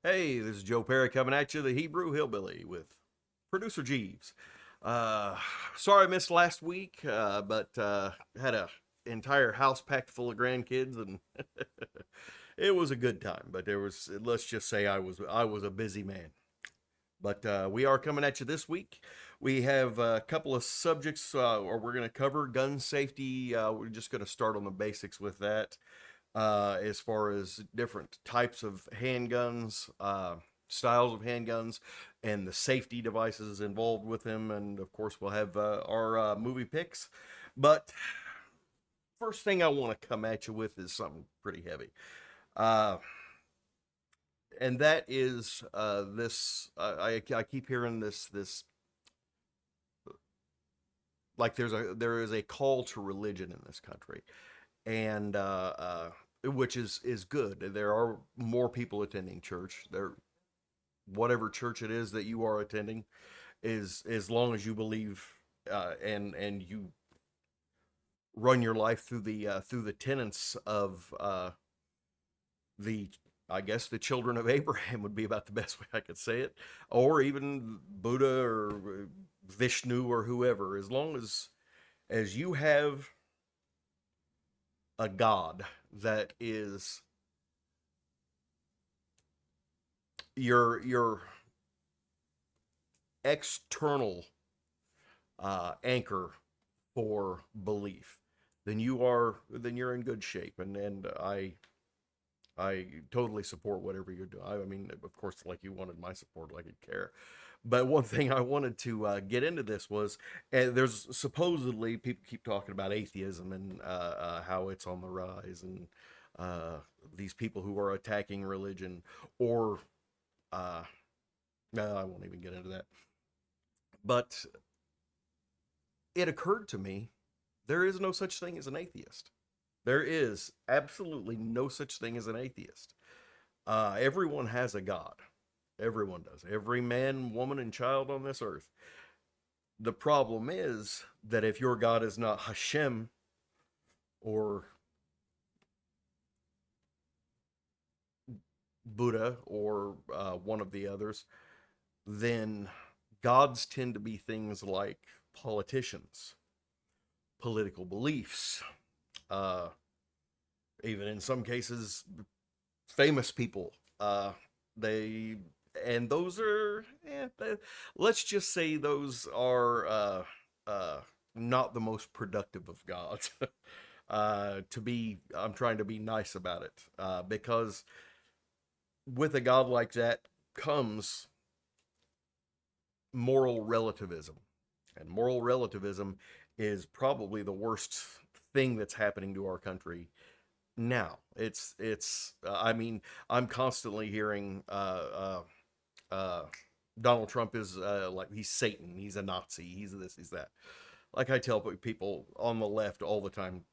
Hey, this is Joe Perry coming at you, the Hebrew Hillbilly, with producer Jeeves. Uh, Sorry I missed last week, but had a entire house packed full of grandkids, and it was a good time. But let's just say, I was a busy man. But we are coming at you this week. We have a couple of subjects, or we're going to cover gun safety. We're just going to start on the basics with that, as far as different types of handguns, styles of handguns, and the safety devices involved with them. And of course, we'll have our movie picks. But first thing I want to come at you with is something pretty heavy. Uh, and that is this. I keep hearing this like there is a call to religion in this country, and which is good. There are more people attending church. There, whatever church it is that you are attending, is as long as you believe, and you run your life through the tenets of the I guess the children of Abraham would be about the best way I could say it, or even Buddha or Vishnu or whoever. As long as you have a God that is your external anchor for belief, then you're in good shape. And I totally support whatever you're doing. I mean, of course, like you wanted my support, like I care. But one thing I wanted to get into this was, there's supposedly people keep talking about atheism and how it's on the rise, and uh, these people who are attacking religion, or uh, no, I won't even get into that. But it occurred to me there is no such thing as an atheist. There is absolutely no such thing as an atheist. Everyone has a God. Everyone does. Every man, woman, and child on this earth. The problem is that if your God is not Hashem or Buddha or one of the others, then gods tend to be things like politicians, political beliefs, uh, even in some cases, famous people. They and those are, let's just say those are not the most productive of gods. I'm trying to be nice about it, because with a god like that comes moral relativism, and moral relativism is probably the worst thing that's happening to our country now. It's I mean, I'm constantly hearing Donald Trump is like he's Satan, he's a Nazi, he's this, he's that. Like I tell people on the left all the time,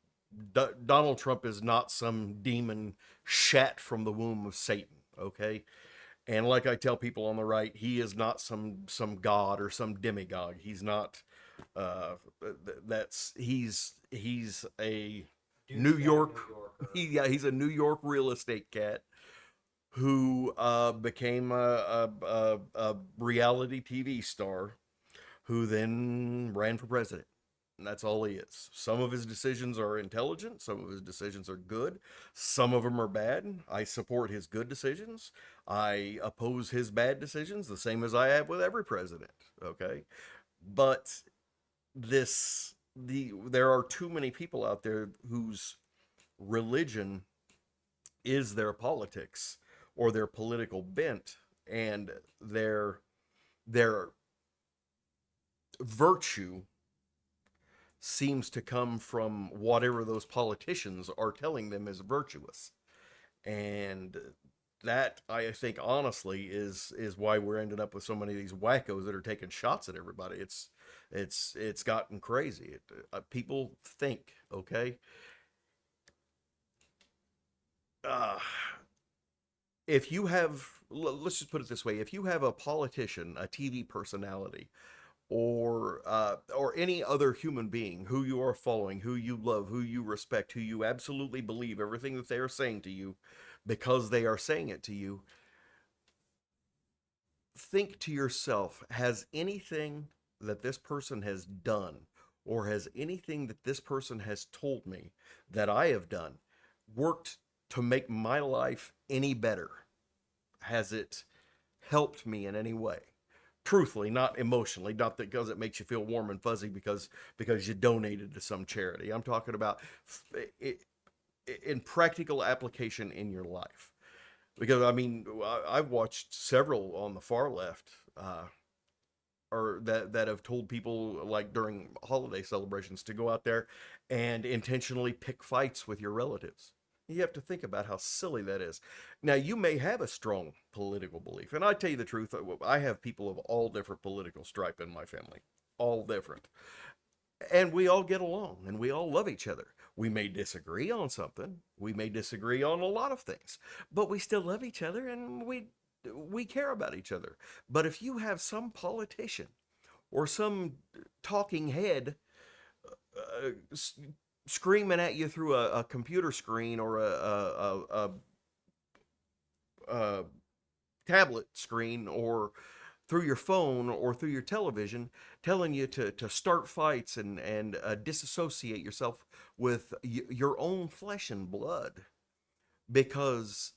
Donald Trump is not some demon shat from the womb of Satan, okay? And like I tell people on the right, he is not some god or some demigod. He's not. Uh, that's he's a New Douchebag York. New Yorker. He's a New York real estate cat who became a reality TV star, who then ran for president. And that's all he is. Some of his decisions are intelligent, some of his decisions are good, some of them are bad. I support his good decisions. I oppose his bad decisions, the same as I have with every president. Okay. But there are too many people out there whose religion is their politics or their political bent, and their virtue seems to come from whatever those politicians are telling them is virtuous. And that, I think, honestly is why we're ending up with so many of these wackos that are taking shots at everybody. It's gotten crazy. People think, okay, uh, if you have, let's just put it this way, if you have a politician, a TV personality, or any other human being who you are following, who you love, who you respect, who you absolutely believe everything that they are saying to you, because they are saying it to you, think to yourself, has anything that this person has done, or has anything that this person has told me that I have done, worked to make my life any better? Has it helped me in any way? Truthfully, not emotionally, not that because it makes you feel warm and fuzzy because you donated to some charity. I'm talking about in practical application in your life. Because I mean, I've watched several on the far left, or that have told people, like during holiday celebrations, to go out there and intentionally pick fights with your relatives. You have to think about how silly that is. Now, you may have a strong political belief, and I tell you the truth, I have people of all different political stripe in my family, all different, and we all get along and we all love each other. We may disagree on something, we may disagree on a lot of things, but we still love each other and we care about each other. But if you have some politician or some talking head uh, screaming at you through a computer screen or a tablet screen, or through your phone or through your television, telling you to start fights and disassociate yourself with your own flesh and blood, because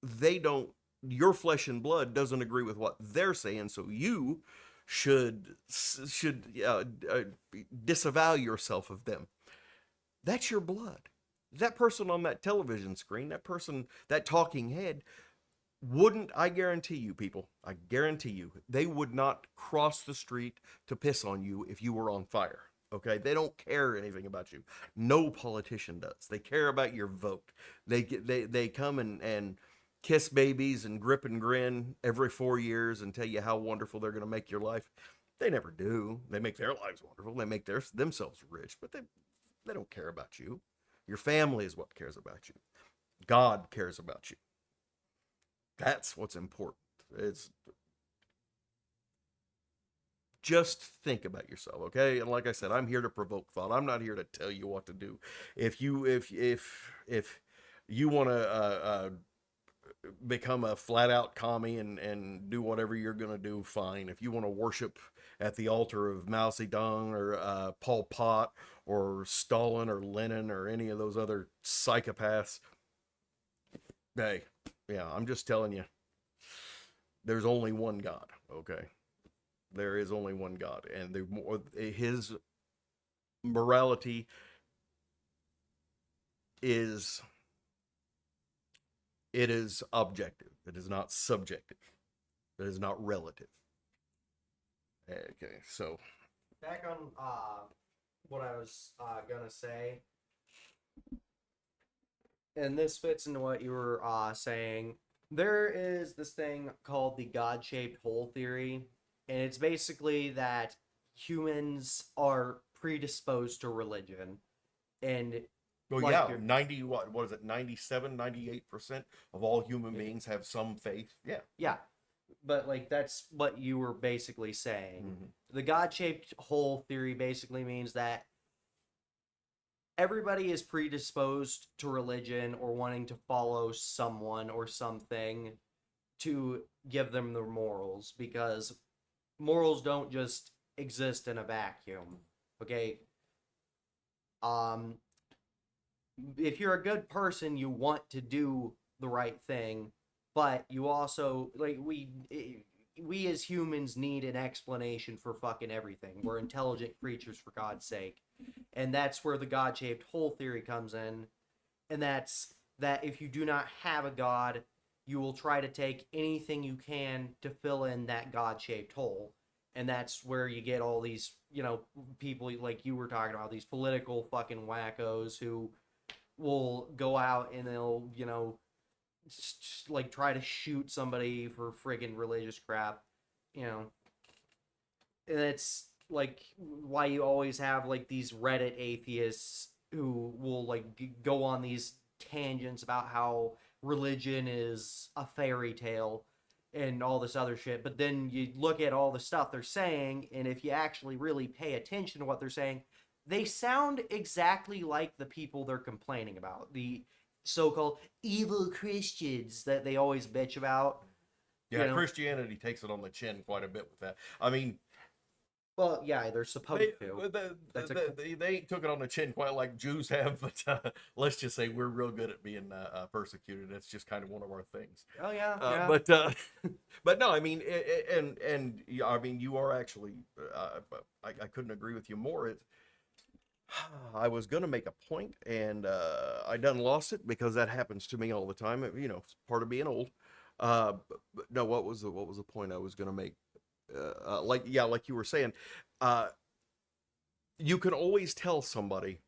they don't your flesh and blood doesn't agree with what they're saying, so you should disavow yourself of them. That's your blood. That person on that television screen, that person, that talking head, wouldn't, I guarantee you, people, I guarantee you, they would not cross the street to piss on you if you were on fire. Okay, they don't care anything about you. No politician does. They care about your vote. They come and kiss babies and grip and grin every 4 years and tell you how wonderful they're going to make your life. They never do. They make their lives wonderful. They make themselves rich, but they don't care about you. Your family is what cares about you. God cares about you. That's what's important. It's just think about yourself, okay? And like I said, I'm here to provoke thought. I'm not here to tell you what to do. If you want to become a flat out commie and do whatever you're gonna do, fine. If you want to worship at the altar of Mao Zedong or Pol Pot or Stalin or Lenin or any of those other psychopaths, hey, yeah, I'm just telling you, there's only one God, okay? There is only one God, and his morality is it is objective. It is not subjective. It is not relative. Okay, so Back on what I was gonna say, and this fits into what you were saying. There is this thing called the God-shaped hole theory, and it's basically that humans are predisposed to religion, and well, like yeah, you're 90 what is it, 97, 98% of all human beings have some faith. Yeah. yeah, but like that's what you were basically saying. Mm-hmm. The God-shaped hole theory basically means that everybody is predisposed to religion or wanting to follow someone or something to give them their morals, because morals don't just exist in a vacuum. Okay? Um if you're a good person, you want to do the right thing, but you also like we as humans need an explanation for fucking everything. We're intelligent creatures, for God's sake. And that's where the God-shaped hole theory comes in, and that's that if you do not have a god, you will try to take anything you can to fill in that God-shaped hole. And that's where you get all these, people like you were talking about, these political fucking wackos who will go out and they'll, like try to shoot somebody for friggin' religious crap, you know. And it's like why you always have like these Reddit atheists who will like go on these tangents about how religion is a fairy tale and all this other shit. But then you look at all the stuff they're saying, and if you actually really pay attention to what they're saying, they sound exactly like the people they're complaining about. The so-called evil Christians that they always bitch about. You Yeah, know, Christianity takes it on the chin quite a bit with that. I mean, well, yeah, they're supposed they to. That's a they ain't took it on the chin quite like Jews have, but let's just say we're real good at being persecuted. It's just kind of one of our things. oh yeah, Uh, yeah. but but no, I mean, and yeah, I mean, you are actually. But I couldn't agree with you more. I was gonna make a point, and I done lost it because that happens to me all the time. You know, it's part of being old. No, what was the point I was gonna make? Like yeah, like you were saying, uh, you can always tell somebody.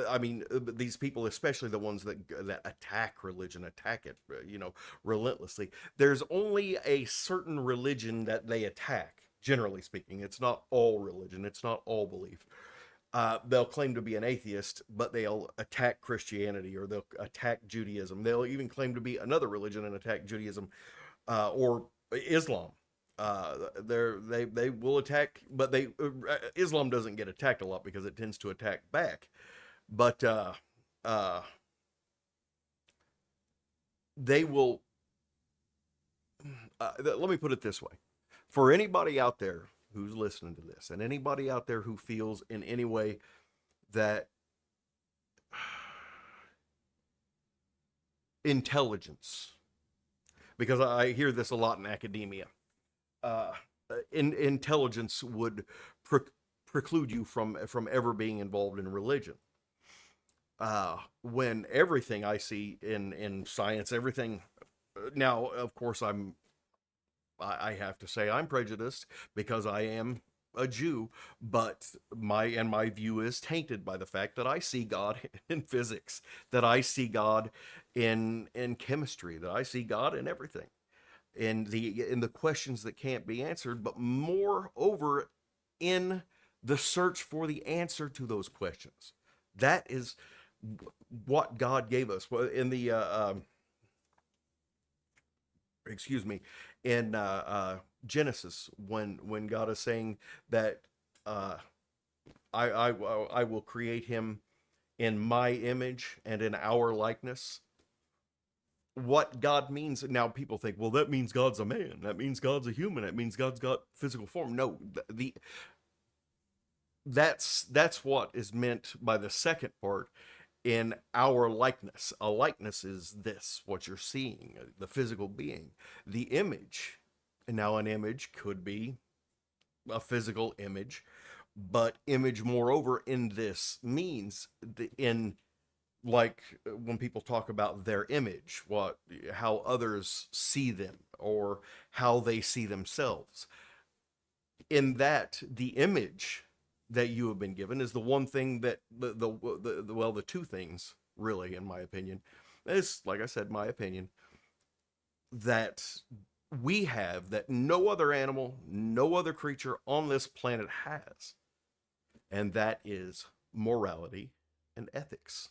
I mean, these people, especially the ones that attack religion, attack it, you know, relentlessly. There's only a certain religion that they attack. Generally speaking, it's not all religion. It's not all belief. They'll claim to be an atheist, but they'll attack Christianity or they'll attack Judaism. They'll even claim to be another religion and attack Judaism or Islam. They will attack, but Islam doesn't get attacked a lot because it tends to attack back. But uh, they will. Let me put it this way: for anybody out there who's listening to this, and anybody out there who feels in any way that intelligence, because I hear this a lot in academia, uh, intelligence would preclude you from ever being involved in religion. When everything I see in science, everything now, of course, I have to say I'm prejudiced because I am a Jew, but my view is tainted by the fact that I see God in physics, that I see God in chemistry, that I see God in everything, in the questions that can't be answered, but moreover in the search for the answer to those questions. That is what God gave us. Well, in the excuse me, in Genesis, when God is saying that uh, I will create him in my image and in our likeness. What God means now, people think, well, that means God's a man. That means God's a human. That means God's got physical form. No, that's what is meant by the second part in our likeness. A likeness is this, what you're seeing, the physical being. The image, and now an image could be a physical image, but image moreover in this means in like when people talk about their image, how others see them or how they see themselves. In that, the image that you have been given is the one thing that the two things really, in my opinion, is, like I said, my opinion, that we have that no other animal, no other creature on this planet has, and that is morality and ethics.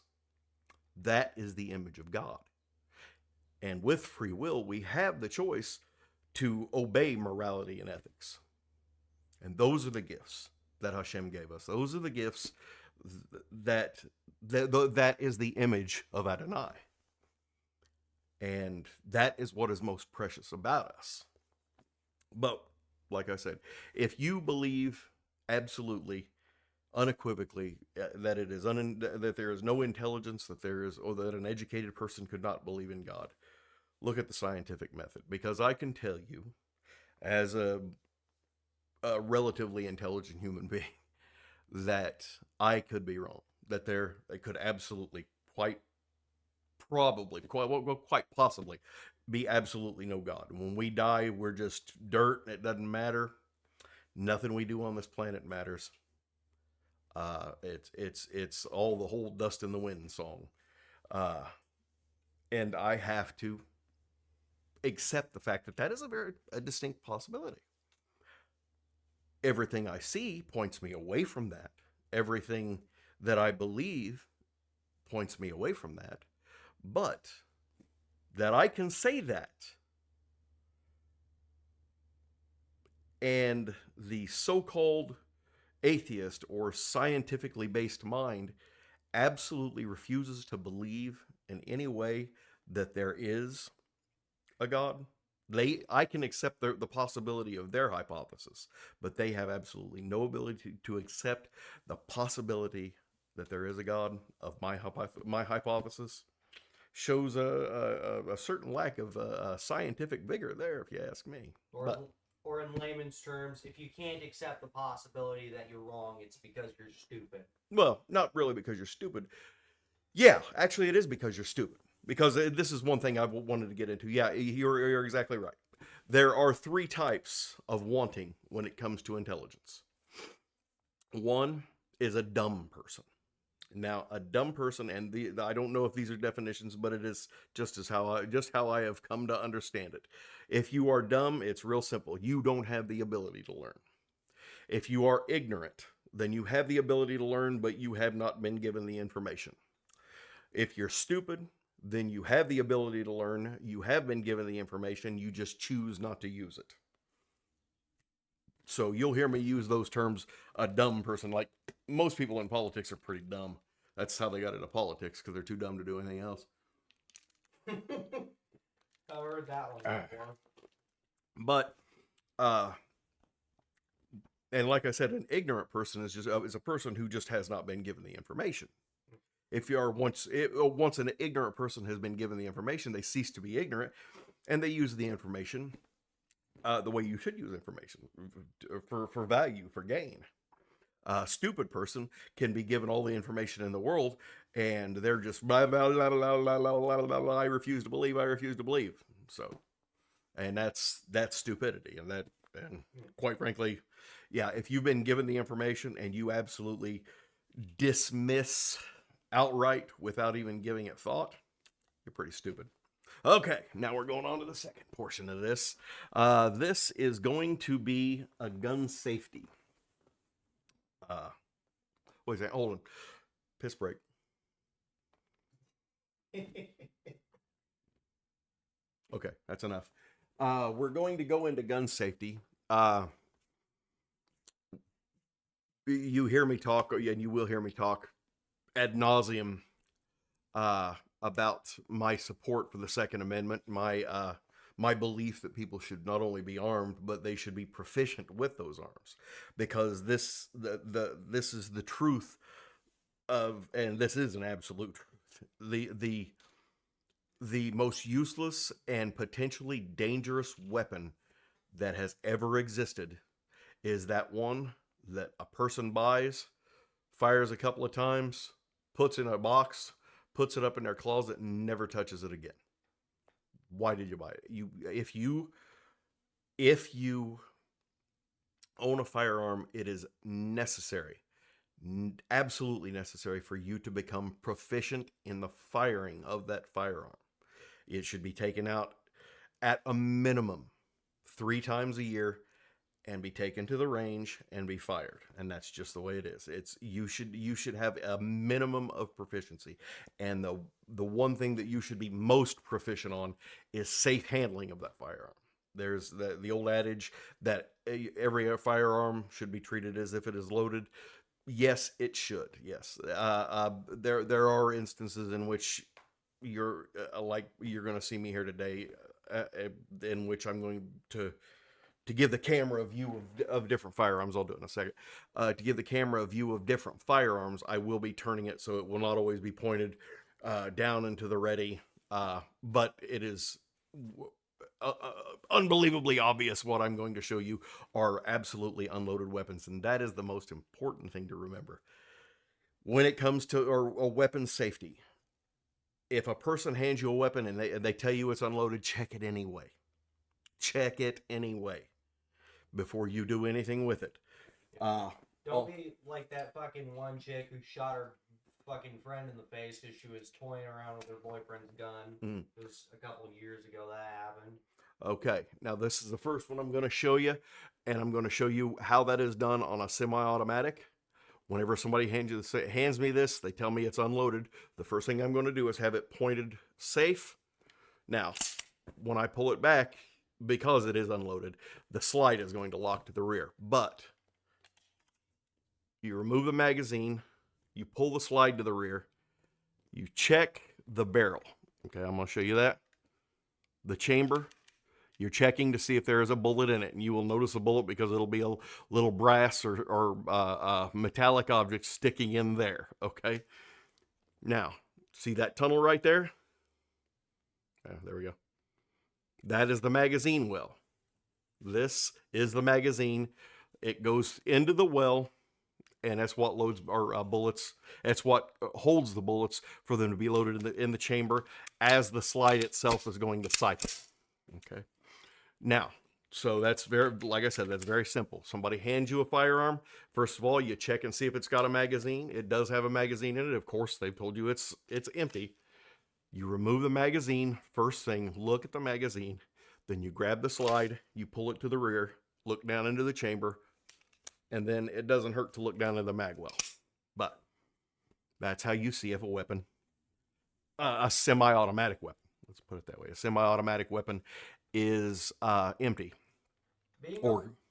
That is the image of God. And with free will, we have the choice to obey morality and ethics. And those are the gifts that Hashem gave us. Those are the gifts that is the image of Adonai. And that is what is most precious about us. But like I said, if you believe absolutely, unequivocally that it is that there is no intelligence, that there is, or that an educated person could not believe in God, look at the scientific method. Because I can tell you, as a relatively intelligent human being, that I could be wrong. That there could absolutely, quite probably, quite possibly, be absolutely no God. When we die, we're just dirt. It doesn't matter. Nothing we do on this planet matters. It's all the whole dust in the wind song, uh, and I have to accept the fact that that is a distinct possibility. Everything I see points me away from that. Everything that I believe points me away from that. But that I can say that, and the so-called atheist or scientifically based mind absolutely refuses to believe in any way that there is a god. I can accept the possibility of their hypothesis, but they have absolutely no ability to accept the possibility that there is a god of my hypothesis. Shows a certain lack of scientific vigor there, if you ask me. Or, But or in layman's terms, if you can't accept the possibility that you're wrong, it's because you're stupid. well, not really because you're stupid. Yeah, actually, it is because you're stupid. Because this is one thing I wanted to get into. Yeah, you're exactly right. There are three types of wanting when it comes to intelligence. One is a dumb person. Now, a dumb person, and I don't know if these are definitions, but it is just how I have come to understand it. If you are dumb, it's real simple. You don't have the ability to learn. If you are ignorant, then you have the ability to learn, but you have not been given the information. If you're stupid, then you have the ability to learn. You have been given the information. You just choose not to use it. So you'll hear me use those terms, a dumb person. Like most people in politics are pretty dumb. That's how they got into politics, because they're too dumb to do anything else. I've heard that one before. But, and like I said, an ignorant person is a person who just has not been given the information. If you are once an ignorant person has been given the information, they cease to be ignorant, and they use the information the way you should use information for value, for gain. A stupid person can be given all the information in the world, and they're just blah, blah, blah, blah, blah, blah, blah, blah, I refuse to believe. I refuse to believe. So, and that's stupidity, and quite frankly, yeah, if you've been given the information and you absolutely dismiss outright without even giving it thought, you're pretty stupid. Okay, now we're going on to the second portion of this. This is going to be a gun safety. What is that? Hold on. Piss break. Okay, that's enough. We're going to go into gun safety. You hear me talk, and you will hear me talk ad nauseum about my support for the Second Amendment, my belief that people should not only be armed, but they should be proficient with those arms, because this is the truth of, and this is an absolute truth. The most useless and potentially dangerous weapon that has ever existed is that one that a person buys, fires a couple of times, puts in a box, puts it up in their closet, and never touches it again. Why did you buy it? If you own a firearm, it is necessary, absolutely necessary, for you to become proficient in the firing of that firearm. It should be taken out at a minimum 3 times a year and be taken to the range and be fired. And that's just the way it is. You should have a minimum of proficiency. And the one thing that you should be most proficient on is safe handling of that firearm. There's the old adage that every firearm should be treated as if it is loaded. Yes, it should. Yes. There are instances in which you're going to see me here today, in which I'm going to give the camera a view of different firearms. I'll do it in a second. To give the camera a view of different firearms, I will be turning it so it will not always be pointed down into the ready, but it is unbelievably obvious what I'm going to show you are absolutely unloaded weapons, and that is the most important thing to remember when it comes to or weapon safety. If a person hands you a weapon and they tell you it's unloaded, check it anyway. Check it anyway before you do anything with it. Don't be like that fucking one chick who shot her fucking friend in the face because she was toying around with her boyfriend's gun. It was a couple of years ago that happened. Okay, now this is the first one I'm going to show you, and I'm going to show you how that is done on a semi-automatic. Whenever somebody hands me this, they tell me it's unloaded. The first thing I'm going to do is have it pointed safe. Now, when I pull it back, because it is unloaded, the slide is going to lock to the rear. But you remove the magazine, you pull the slide to the rear, you check the barrel. Okay, I'm going to show you that. the chamber, you're checking to see if there is a bullet in it, and you will notice a bullet because it'll be a little brass or metallic object sticking in there, okay? Now, see that tunnel right there? There we go. That is the magazine well. This is the magazine. It goes into the well, and that's what loads our bullets. That's what holds the bullets for them to be loaded in the chamber as the slide itself is going to cycle. Okay. Now, so that's very, like I said, that's very simple. Somebody hands you a firearm. First of all, you check and see if it's got a magazine. It does have a magazine in it. Of course, they've told you it's empty. You remove the magazine. First thing, look at the magazine. Then you grab the slide, you pull it to the rear, look down into the chamber, and then it doesn't hurt to look down into the mag well. But that's how you see if a weapon, a semi-automatic weapon, let's put it that way, a semi-automatic weapon is empty.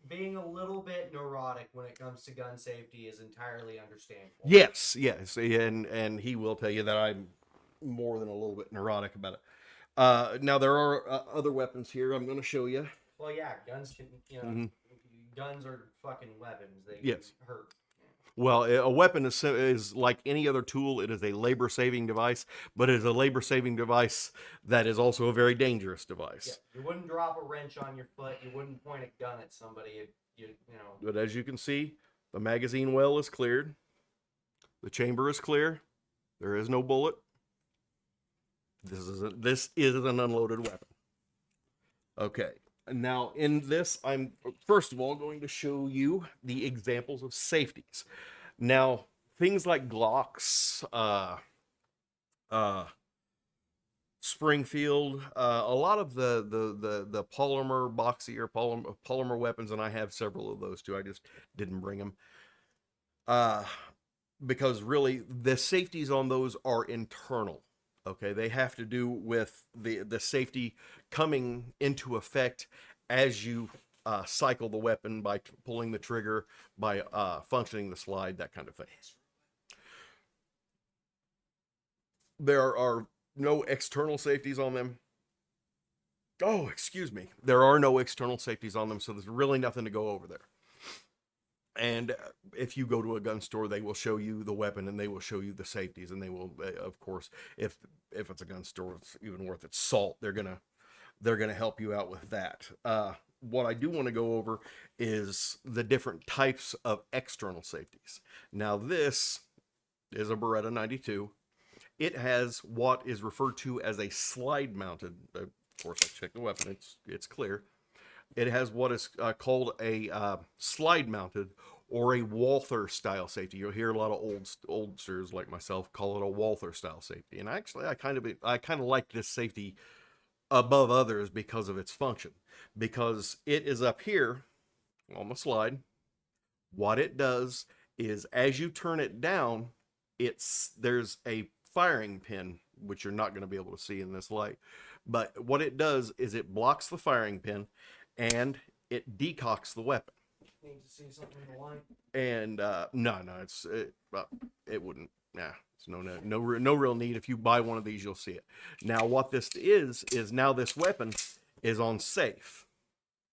Being a little bit neurotic when it comes to gun safety is entirely understandable. Yes, and he will tell you that I'm more than a little bit neurotic about it. Now there are other weapons here I'm going to show you. Well, yeah, guns can, guns are fucking weapons. They can hurt. Well, a weapon is like any other tool. It is a labor-saving device, but it is a labor-saving device that is also a very dangerous device. Yeah, you wouldn't drop a wrench on your foot. You wouldn't point a gun at somebody. But as you can see, the magazine well is cleared. The chamber is clear. There is no bullet. This is an unloaded weapon. Okay. Now, in this, I'm first of all going to show you the examples of safeties. Now, things like Glocks, Springfield, a lot of the polymer boxy or polymer weapons, and I have several of those too. I just didn't bring them. Because really, the safeties on those are internal. Okay, they have to do with the safety coming into effect as you cycle the weapon by pulling the trigger, by functioning the slide, that kind of thing. There are no external safeties on them. Oh, excuse me. There are no external safeties on them, so there's really nothing to go over there. And if you go to a gun store, they will show you the weapon and they will show you the safeties, and they will, of course, if it's a gun store, it's even worth its salt. They're gonna help you out with that. What I do want to go over is the different types of external safeties. Now, this is a Beretta 92. It has what is referred to as a slide-mounted. Of course, I checked the weapon; it's clear. It has what is called a slide-mounted or a Walther style safety. You'll hear a lot of oldsters like myself call it a Walther style safety. And actually, I kind of like this safety above others because of its function. Because it is up here on the slide. What it does is, as you turn it down, there's a firing pin, which you're not going to be able to see in this light. But what it does is it blocks the firing pin, and it decocks the weapon. Need to see something in the light? And no, it wouldn't. Nah, it's no real need. If you buy one of these, you'll see it. Now, what this is now this weapon is on safe.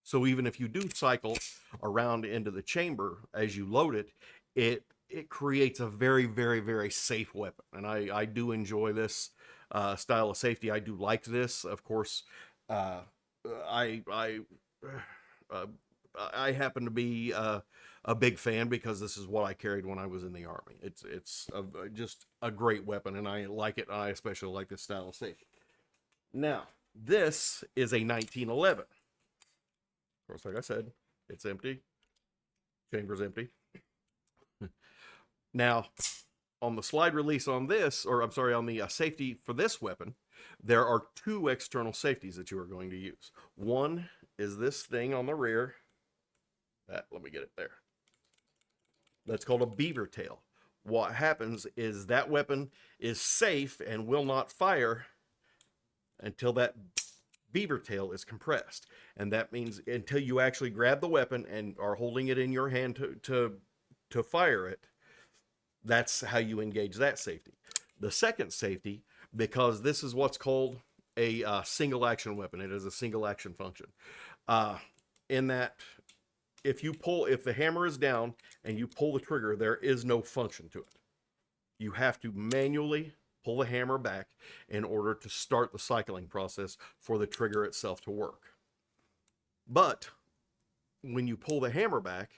So even if you do cycle around into the chamber as you load it, it creates a very, very, very safe weapon. And I do enjoy this style of safety. I do like this. Of course, I happen to be a big fan because this is what I carried when I was in the Army. It's just a great weapon, and I like it. And I especially like this style of safety. Now, this is a 1911. Of course, like I said, it's empty. Chamber's empty. Now, on the slide release on this, or I'm sorry, on the safety for this weapon, there are two external safeties that you are going to use. One is this thing on the rear. Let me get it there. That's called a beaver tail. What happens is that weapon is safe and will not fire until that beaver tail is compressed. And that means until you actually grab the weapon and are holding it in your hand to fire it, that's how you engage that safety. The second safety, because this is what's called a single action weapon. It is a single action function. Uh, in that, if the hammer is down and you pull the trigger, there is no function to it. You have to manually pull the hammer back in order to start the cycling process for the trigger itself to work. But when you pull the hammer back,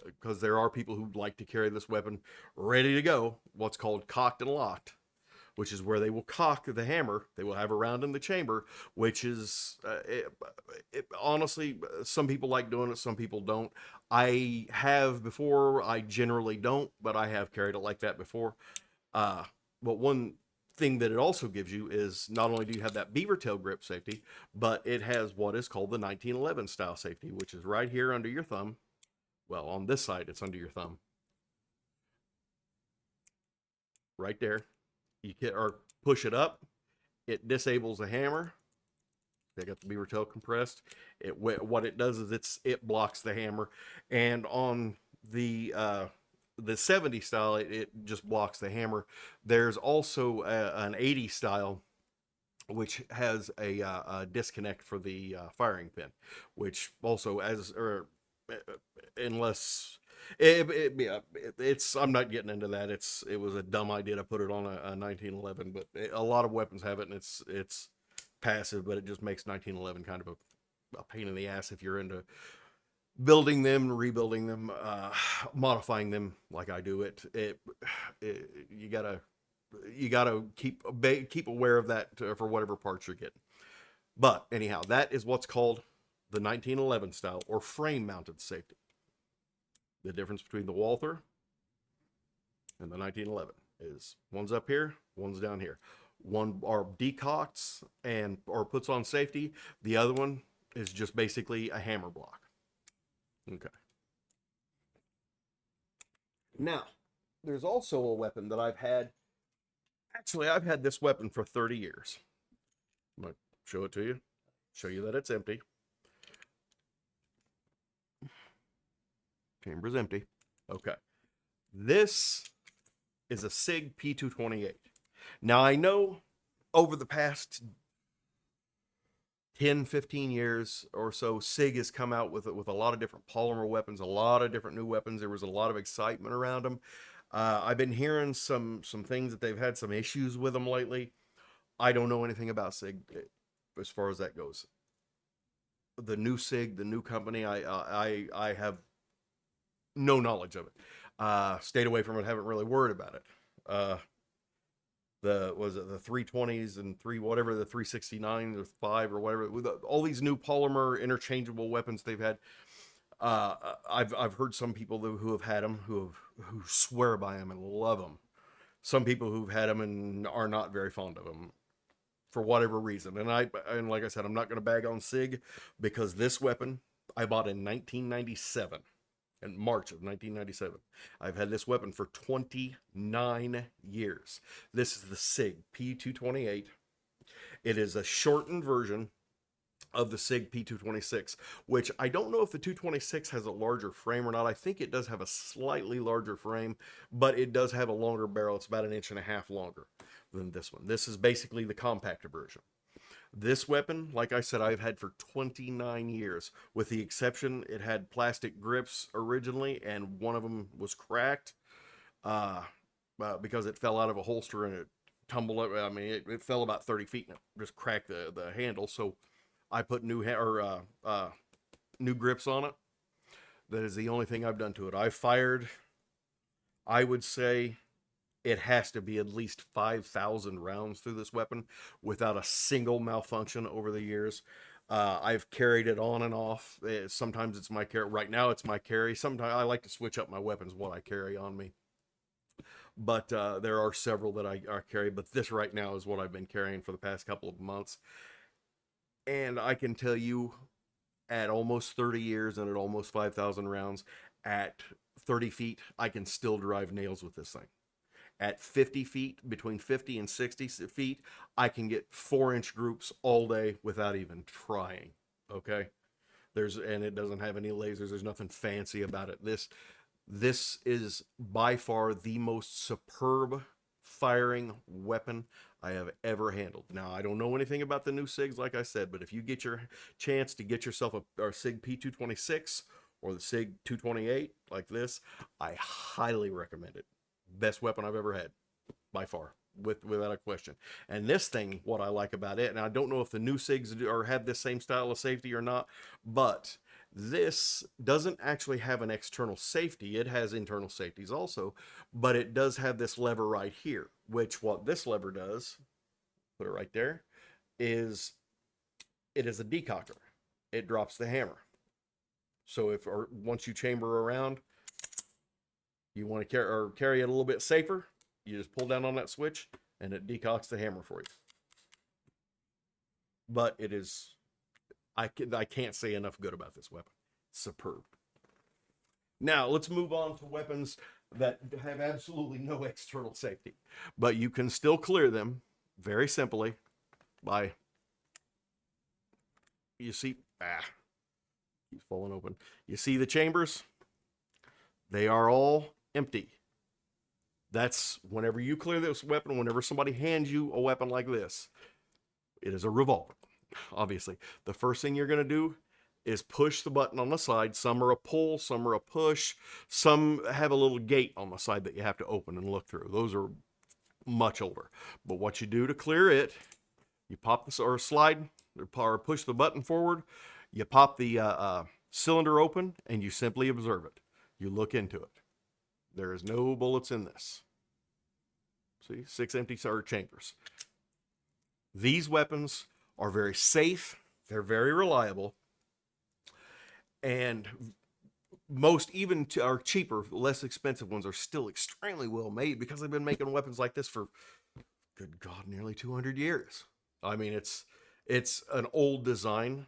because there are people who like to carry this weapon ready to go, what's called cocked and locked, which is where they will cock the hammer. They will have a round in the chamber, which is honestly, some people like doing it, some people don't. I have before. I generally don't, but I have carried it like that before. But one thing that it also gives you is not only do you have that beaver tail grip safety, but it has what is called the 1911 style safety, which is right here under your thumb. Well, on this side, it's under your thumb. Right there. You get or push it up. It disables the hammer. They got the beaver tail compressed. What it does is it blocks the hammer, and on the 70 style, it just blocks the hammer. There's also an 80 style, which has a disconnect for the firing pin, which also unless it's I'm not getting into that. It was a dumb idea to put it on a 1911, but a lot of weapons have it, and it's passive, but it just makes 1911 kind of a pain in the ass if you're into building them, rebuilding them, modifying them like I do. You gotta keep aware of that for whatever parts you're getting. But anyhow, that is what's called the 1911 style or frame mounted safety. The difference between the Walther and the 1911 is one's up here, one's down here. One are decocks and or puts on safety. The other one is just basically a hammer block. Okay. Now, there's also a weapon that I've had. Actually, I've had this weapon for 30 years. I'm going to show it to you. Show you that it's empty. Chamber's empty. Okay. This is a SIG P228. Now, I know over the past 10, 15 years or so, SIG has come out with a lot of different polymer weapons, a lot of different new weapons. There was a lot of excitement around them. I've been hearing some things that they've had some issues with them lately. I don't know anything about SIG as far as that goes. The new SIG, the new company, I have no knowledge of it. Stayed away from it. Haven't really worried about it. The 320s and whatever the 369 or 5 or whatever, with all these new polymer interchangeable weapons they've had. I've heard some people who have had them who swear by them and love them. Some people who've had them and are not very fond of them for whatever reason. And like I said, I'm not going to bag on SIG because this weapon I bought in 1997. In March of 1997. I've had this weapon for 29 years. This is the SIG P228. It is a shortened version of the SIG P226, which I don't know if the 226 has a larger frame or not. I think it does have a slightly larger frame, but it does have a longer barrel. It's about 1.5 inches longer than this one. This is basically the compactor version. This weapon, like I said, I've had for 29 years, with the exception it had plastic grips originally, and one of them was cracked because it fell out of a holster and it tumbled up. I mean, it fell about 30 feet and it just cracked the handle. So I put new grips on it. That is the only thing I've done to it. I've fired, I would say, it has to be at least 5,000 rounds through this weapon without a single malfunction over the years. I've carried it on and off. Sometimes it's my carry. Right now it's my carry. Sometimes I like to switch up my weapons, what I carry on me. But there are several that I carry. But this right now is what I've been carrying for the past couple of months. And I can tell you, at almost 30 years and at almost 5,000 rounds, at 30 feet, I can still drive nails with this thing. At 50 feet, between 50 and 60 feet, I can get 4-inch groups all day without even trying. Okay? And it doesn't have any lasers. There's nothing fancy about it. This is by far the most superb firing weapon I have ever handled. Now, I don't know anything about the new SIGs, like I said, but if you get your chance to get yourself a SIG P226 or the SIG 228 like this, I highly recommend it. Best weapon I've ever had, by far, without a question. And this thing, what I like about it, and I don't know if the new SIGs have this same style of safety or not, but this doesn't actually have an external safety. It has internal safeties also, but it does have this lever right here, which what this lever does, put it right there, is it is a decocker. It drops the hammer. So if, or once you chamber around, you want to carry it a little bit safer, you just pull down on that switch and it decocks the hammer for you. But it is, I can't say enough good about this weapon. Superb. Now, let's move on to weapons that have absolutely no external safety. But you can still clear them very simply by, you see, keeps falling open. You see the chambers? They are all empty. That's whenever you clear this weapon, whenever somebody hands you a weapon like this, it is a revolver. Obviously, the first thing you're going to do is push the button on the side. Some are a pull, some are a push. Some have a little gate on the side that you have to open and look through. Those are much older. But what you do to clear it, you pop this or slide or push the button forward. You pop the cylinder open and you simply observe it. You look into it. There is no bullets in this. See, 6 empty chambers. These weapons are very safe. They're very reliable. And most even are cheaper, less expensive ones are still extremely well made because they've been making weapons like this for, good God, nearly 200 years. I mean, it's an old design,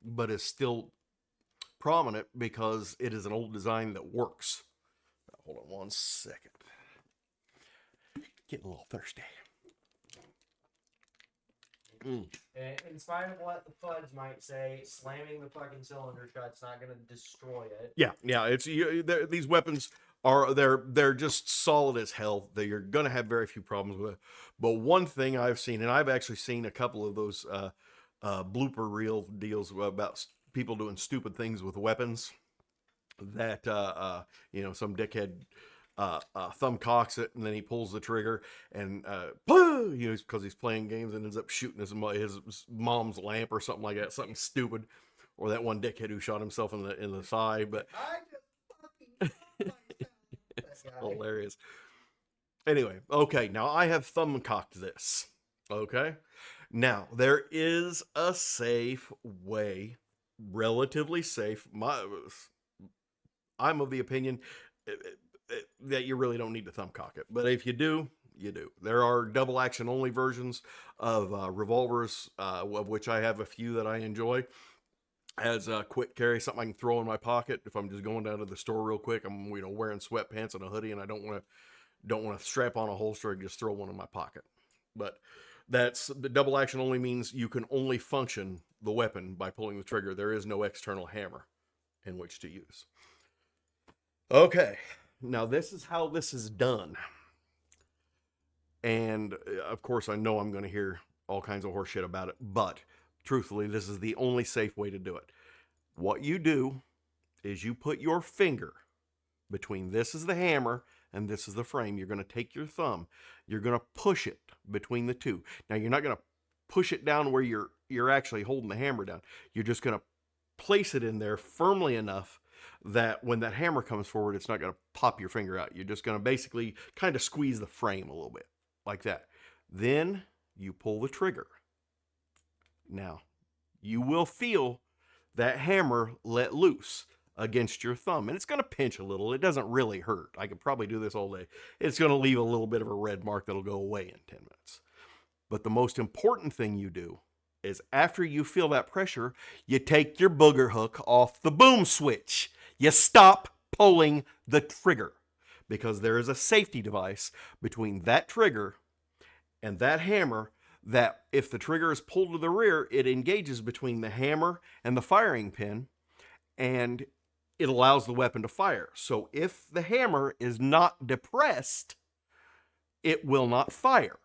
but it's still prominent because it is an old design that works. Hold on one second. Getting a little thirsty. In spite of what the FUDs might say, slamming the fucking cylinder shut's not going to destroy it. Yeah. It's these weapons are they're just solid as hell. You're gonna have very few problems with it. But one thing I've seen, and I've actually seen a couple of those blooper reel deals about people doing stupid things with weapons. That some dickhead thumb cocks it and then he pulls the trigger and because he's playing games and ends up shooting his mom's lamp or something like that, something stupid. Or that one dickhead who shot himself in the thigh. But I just fucking it's hilarious. Anyway, okay, now I have thumb cocked this. Okay, now there is a safe way, relatively safe. I'm of the opinion that you really don't need to thumb cock it. But if you do, you do. There are double action only versions of revolvers, of which I have a few that I enjoy. As a quick carry, something I can throw in my pocket if I'm just going down to the store real quick. I'm wearing sweatpants and a hoodie, and I don't want to strap on a holster and just throw one in my pocket. But that's the double action only means you can only function the weapon by pulling the trigger. There is no external hammer in which to use. Okay, now this is how this is done. And of course, I know I'm going to hear all kinds of horse shit about it, but truthfully, this is the only safe way to do it. What you do is you put your finger between this is the hammer and this is the frame. You're going to take your thumb. You're going to push it between the two. Now, you're not going to push it down where you're actually holding the hammer down. You're just going to place it in there firmly enough that when that hammer comes forward, it's not going to pop your finger out. You're just going to basically kind of squeeze the frame a little bit like that. Then you pull the trigger. Now, you will feel that hammer let loose against your thumb, and it's going to pinch a little. It doesn't really hurt. I could probably do this all day. It's going to leave a little bit of a red mark that'll go away in 10 minutes. But the most important thing you do is after you feel that pressure, you take your booger hook off the boom switch. You stop pulling the trigger because there is a safety device between that trigger and that hammer that if the trigger is pulled to the rear, it engages between the hammer and the firing pin and it allows the weapon to fire. So if the hammer is not depressed, it will not fire.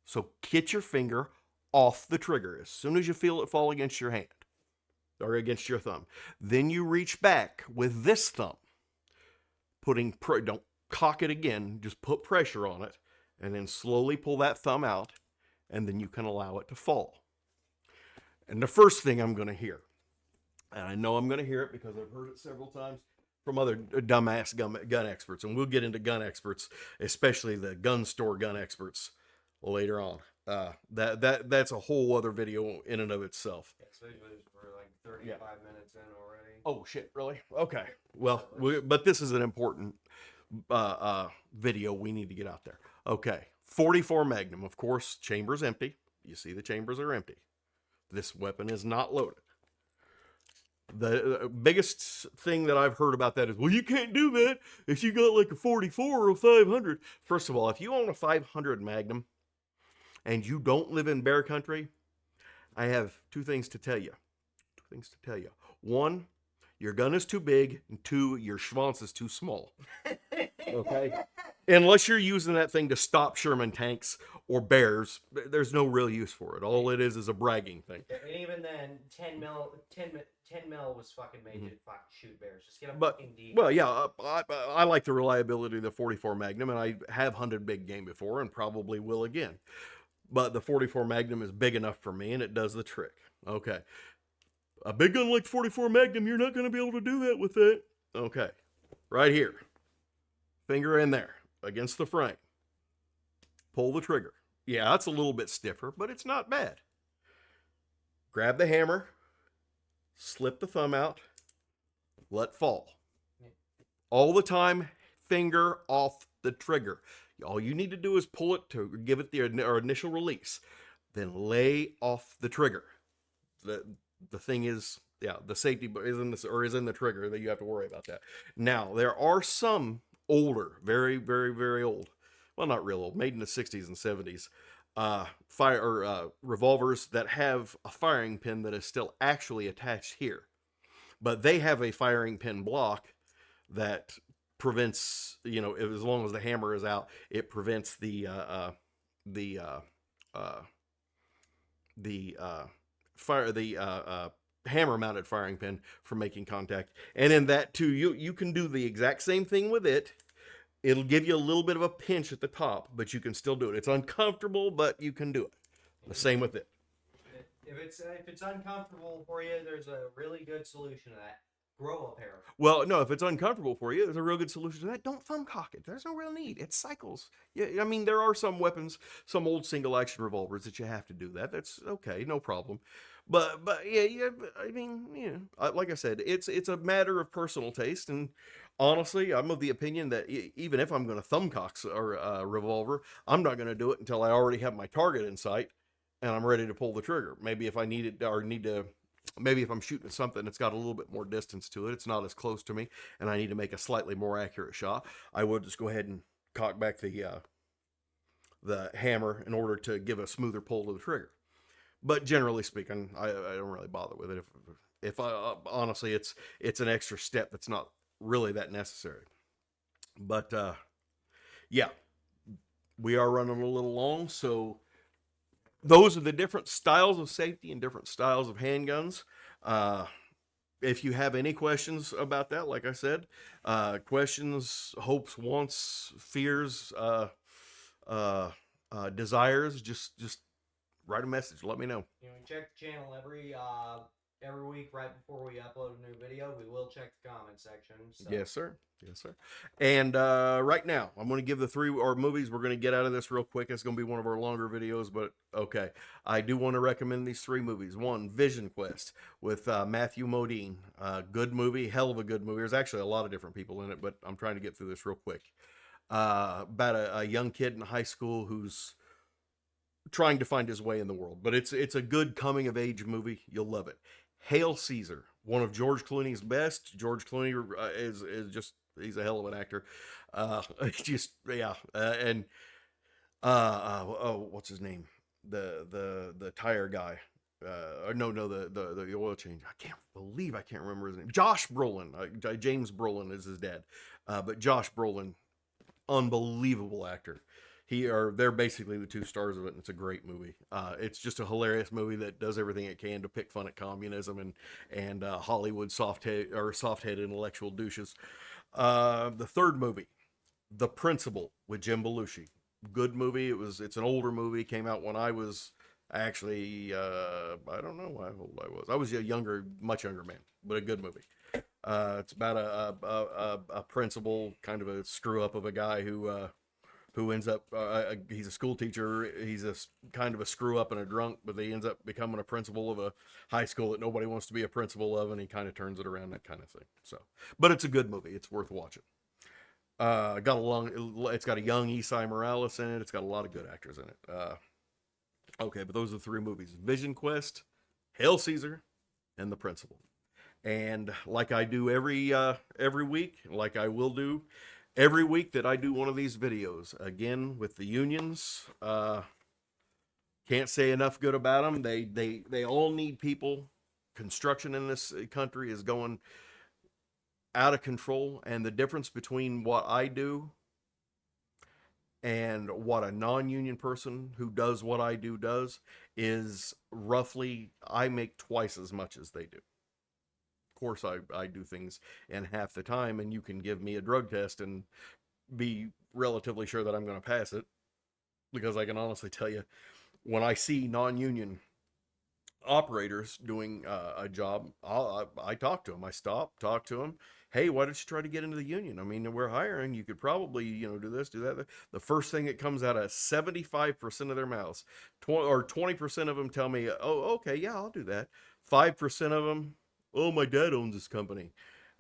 So get your finger off the trigger as soon as you feel it fall against your hand or against your thumb. Then you reach back with this thumb, don't cock it again, just put pressure on it, and then slowly pull that thumb out, and then you can allow it to fall. And the first thing I'm going to hear, and I know I'm going to hear it because I've heard it several times from other dumbass gun experts, and we'll get into gun experts, especially the gun store gun experts, later on. That's a whole other video in and of itself. Especially we're like 35 minutes in already. Oh shit! Really? Okay. Well, but this is an important video we need to get out there. Okay. 44 Magnum, of course. Chamber's empty. You see the chambers are empty. This weapon is not loaded. The biggest thing that I've heard about that is, well, you can't do that if you got like a 44 or a 500. First of all, if you own a 500 Magnum and you don't live in bear country, I have two things to tell you. One, your gun is too big, and two, your schwanz is too small. Okay? Unless you're using that thing to stop Sherman tanks or bears, there's no real use for it. All it is a bragging thing. And even then, 10 mil was fucking made to shoot bears. Just get a But, fucking D. well, yeah, I like the reliability of the 44 Magnum, and I have hunted big game before and probably will again. But the 44 Magnum is big enough for me, and it does the trick. Okay. A big gun like 44 Magnum, you're not going to be able to do that with it. Okay. Right here. Finger in there against the frame. Pull the trigger. Yeah, it's a little bit stiffer, but it's not bad. Grab the hammer. Slip the thumb out. Let fall. All the time, finger off the trigger. All you need to do is pull it to give it the initial release. Then lay off the trigger. The thing is, yeah, the safety is in the trigger that you have to worry about that. Now, there are some older, very, very, very old, well, not real old, made in the 60s and 70s, revolvers that have a firing pin that is still actually attached here. But they have a firing pin block that prevents, as long as the hammer is out, it prevents the hammer mounted firing pin from making contact. And in that too, you can do the exact same thing with it. It'll give you a little bit of a pinch at the top, but you can still do it. It's uncomfortable, but you can do it. The same with it. If it's uncomfortable for you, there's a really good solution to that. Grow a pair. Well, no, if it's uncomfortable for you, there's a real good solution to that. Don't thumb cock it. There's no real need. It cycles. Yeah, I mean, there are some weapons, some old single action revolvers that you have to do that. That's okay, no problem. But yeah. I mean, like I said, it's a matter of personal taste, and honestly, I'm of the opinion that even if I'm going to thumb cock a revolver, I'm not going to do it until I already have my target in sight and I'm ready to pull the trigger. Maybe if I need it or need to. Maybe if I'm shooting something that's got a little bit more distance to it, it's not as close to me, and I need to make a slightly more accurate shot, I would just go ahead and cock back the hammer in order to give a smoother pull to the trigger. But generally speaking, I don't really bother with it. If I honestly, it's an extra step that's not really that necessary. But yeah, we are running a little long, so those are the different styles of safety and different styles of handguns. If you have any questions about that, like I said, questions, hopes, wants, fears, desires, just write a message. Let me know. Check the channel every week right before we upload a new video. We will check the comment section. So. Yes, sir. And right now, I'm going to give the 3 movies. We're going to get out of this real quick. It's going to be one of our longer videos, but okay. I do want to recommend these 3 movies. One, Vision Quest with Matthew Modine. Good movie, hell of a good movie. There's actually a lot of different people in it, but I'm trying to get through this real quick. About a young kid in high school who's trying to find his way in the world, but it's a good coming of age movie. You'll love it. Hail Caesar, one of George Clooney's best. George Clooney is just, he's a hell of an actor. What's his name? The tire guy. The oil change. I can't remember his name. Josh Brolin. James Brolin is his dad. But Josh Brolin, unbelievable actor. they're basically the two stars of it, and it's a great movie. It's just a hilarious movie that does everything it can to pick fun at communism and Hollywood soft-headed intellectual douches. The third movie, The Principal with Jim Belushi. Good movie. It's an older movie. Came out when I was actually I don't know how old I was. I was a much younger man, but a good movie. It's about a principal, kind of a screw up of a guy who ends up he's a school teacher. He's a kind of a screw up and a drunk, but he ends up becoming a principal of a high school that nobody wants to be a principal of, and he kind of turns it around, that kind of thing. So, but it's a good movie. It's worth watching. It's got a young Esai Morales in it. It's got a lot of good actors in it. Okay, but those are the three movies: Vision Quest, Hail Caesar, and The Principal. And like I do every week, like I will do every week that I do one of these videos, again with the unions, can't say enough good about them. They all need people. Construction in this country is going out of control, and the difference between what I do and what a non-union person who does what I do does is roughly I make twice as much as they do. Of course, I do things in half the time, and you can give me a drug test and be relatively sure that I'm going to pass it, because I can honestly tell you, when I see non-union operators doing a job, I talk to them. I stop, talk to them. Hey, why don't you try to get into the union? I mean, we're hiring. You could probably, do this, do that. The first thing that comes out of 75% of their mouths, 20% of them tell me, oh, okay, yeah, I'll do that. 5% of them, oh, my dad owns this company.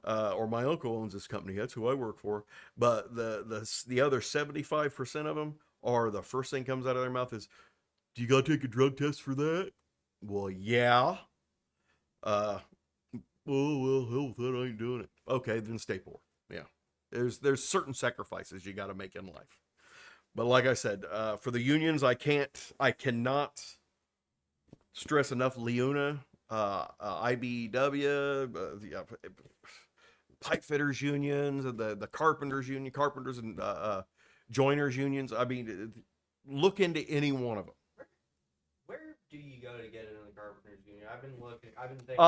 Or my uncle owns this company. That's who I work for. But the other 75% of them are, the first thing comes out of their mouth is, do you got to take a drug test for that? Well, yeah. Oh, well, hell with that, I ain't doing it. Okay, then stay poor. Yeah. There's certain sacrifices you got to make in life. But like I said, for the unions, I cannot stress enough Leuna, IBEW, pipe fitters unions, the carpenters union, carpenters and joiners unions. I mean, look into any one of them. Where do you go to get into the carpenters union? I've been looking. I've been thinking.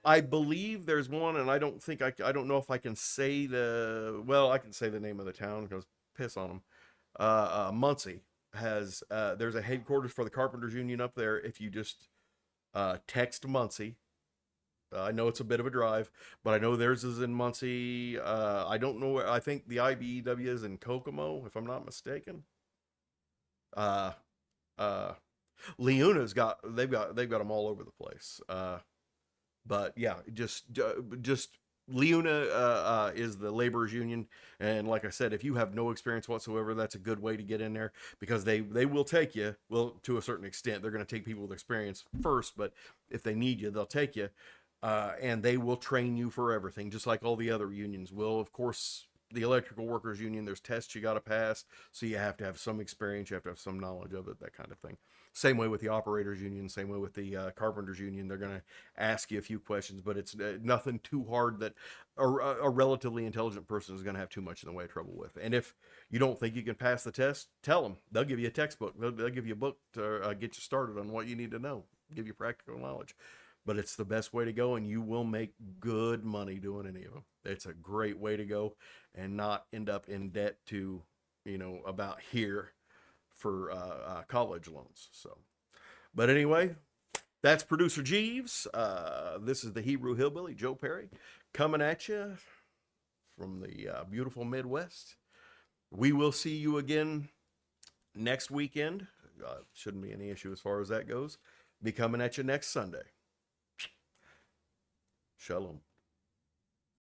I believe there's one, and I don't know if I can say I can say the name of the town because piss on them. Muncie has there's a headquarters for the carpenters union up there. If you just text Muncie. I know it's a bit of a drive, but I know theirs is in Muncie. I don't know where. I think the IBEW is in Kokomo, if I'm not mistaken. Leuna's they've got them all over the place. But yeah, just Leuna is the laborers union, and like I said, if you have no experience whatsoever, that's a good way to get in there, because they will take you. Well, to a certain extent, they're going to take people with experience first, but if they need you, they'll take you. And they will train you for everything, just like all the other unions will. Of course, the electrical workers union, there's tests you got to pass, so you have to have some experience, you have to have some knowledge of it, that kind of thing. Same way with the operators union, same way with the carpenters union. They're going to ask you a few questions, but it's nothing too hard that a relatively intelligent person is going to have too much in the way of trouble with. And if you don't think you can pass the test, tell them. They'll give you a textbook. They'll give you a book to get you started on what you need to know, give you practical knowledge. But it's the best way to go, and you will make good money doing any of them. It's a great way to go and not end up in debt to, about here for college loans. So, but anyway, that's Producer Jeeves. This is the Hebrew Hillbilly, Joe Perry, coming at you from the beautiful Midwest. We will see you again next weekend. Shouldn't be any issue as far as that goes. Be coming at you next Sunday. Shalom.